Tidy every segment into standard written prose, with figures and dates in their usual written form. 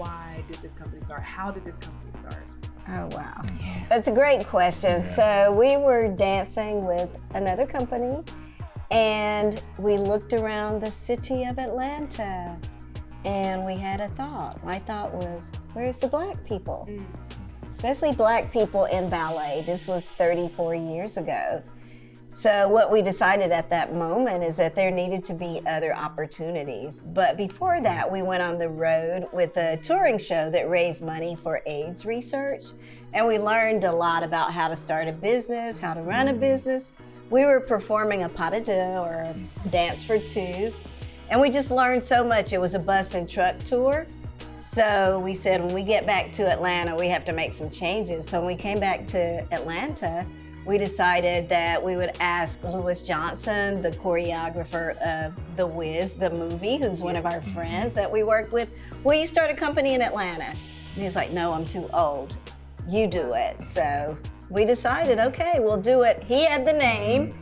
why did this company start? How did this company start? Oh, wow. That's a great question. So we were dancing with another company, and we looked around the city of Atlanta, and we had a thought. My thought was, where's the Black people? Especially Black people in ballet. This was 34 years ago. So what we decided at that moment is that there needed to be other opportunities. But before that, we went on the road with a touring show that raised money for AIDS research. And we learned a lot about how to start a business, how to run a business. We were performing a pas de deux, or a dance for two. And we just learned so much. It was a bus and truck tour. So we said, when we get back to Atlanta, we have to make some changes. So when we came back to Atlanta, we decided that we would ask Lewis Johnson, the choreographer of The Wiz, the movie, who's one of our friends that we worked with, will you start a company in Atlanta? And he was like, no, I'm too old. You do it. So we decided, okay, we'll do it. He had the name.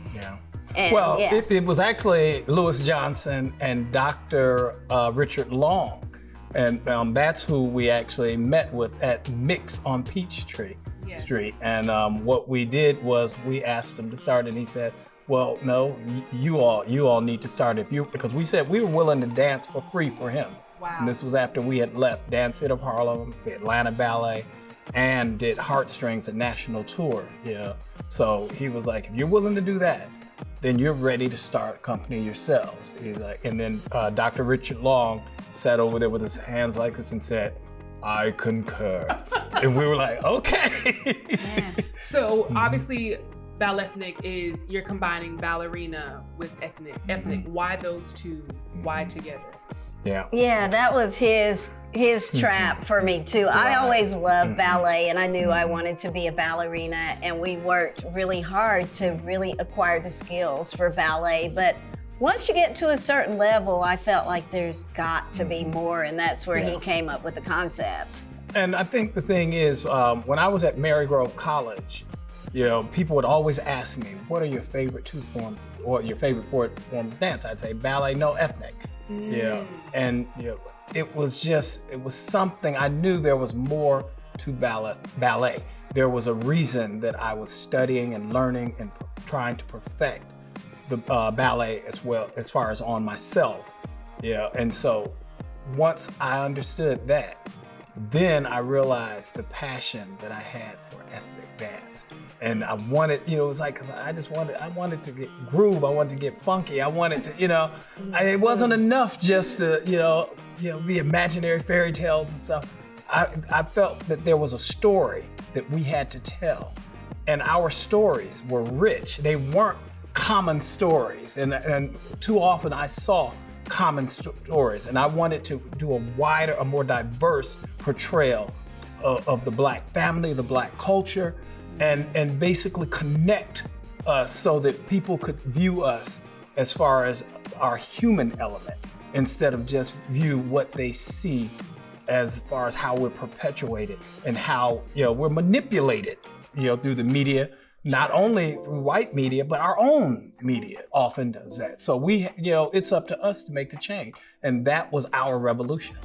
And, well, it was actually Lewis Johnson and Dr. Richard Long. And that's who we actually met with at Mix on Peachtree Street. And what we did was we asked him to start, and he said, well, no, you all need to start because we said we were willing to dance for free for him. Wow. And this was after we had left Dance City of Harlem, the Atlanta Ballet, and did Heartstrings, a national tour. So he was like, if you're willing to do that, then you're ready to start a company yourselves. He's like, and then Dr. Richard Long sat over there with his hands like this and said, I concur. And we were like, okay. So obviously Ballethnic is, you're combining ballerina with ethnic. Why those two? Why together? Yeah, that was his trap for me too. I always loved ballet, and I knew I wanted to be a ballerina, and we worked really hard to really acquire the skills for ballet. But once you get to a certain level, I felt like there's got to be more, and that's where he came up with the concept. And I think the thing is, when I was at Marygrove College, people would always ask me, what are your favorite two forms, or your favorite form of dance? I'd say ballet, no ethnic. And it was something, I knew there was more to ballet. There was a reason that I was studying and learning and trying to perfect the ballet as well, as far as on myself. And so once I understood that, then I realized the passion that I had for ethnic dance. And I wanted, it was like, cause I wanted to get groove, I wanted to get funky, I wanted to, it wasn't enough just to, be imaginary fairy tales and stuff. I felt that there was a story that we had to tell, and our stories were rich. They weren't common stories, and too often I saw common stories, and I wanted to do a more diverse portrayal of the Black family, the Black culture, and basically connect us so that people could view us as far as our human element, instead of just view what they see as far as how we're perpetuated and how we're manipulated through the media. Not only through white media, but our own media often does that. So it's up to us to make the change. And that was our revolution.